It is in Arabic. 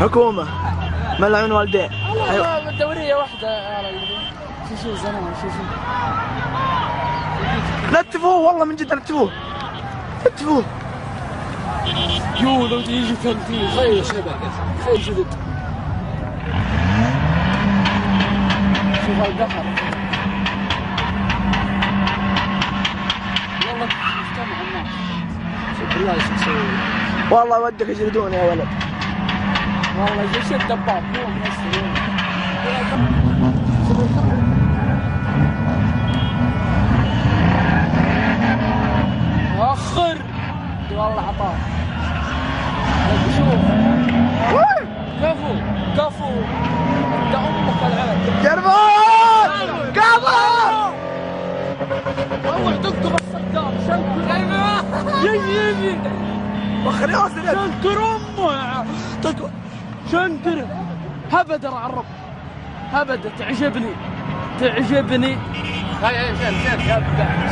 حكومة ملعون والديه. والله الدورية واحدة يا رجل. شو زمان شو نتفوه والله من جد نتفوه. نتفوه. يو لو تيجي تنتي خير شبكة خير شدد. شوف هالقهر. والله مجتمع الناس. شوف بالله ايش تسوي. والله ودك يجلدوني يا ولد. والله ايش الدباب مو مسوي. اخر والله عطاه. شوف كفو كفو انت امك العب. جربان كفو. روح دقدق الصدام شنكر. يجي وخر ياسر شنكر امه. شنكر هبدر على الرب. هبدر تعجبني. هاي شنكر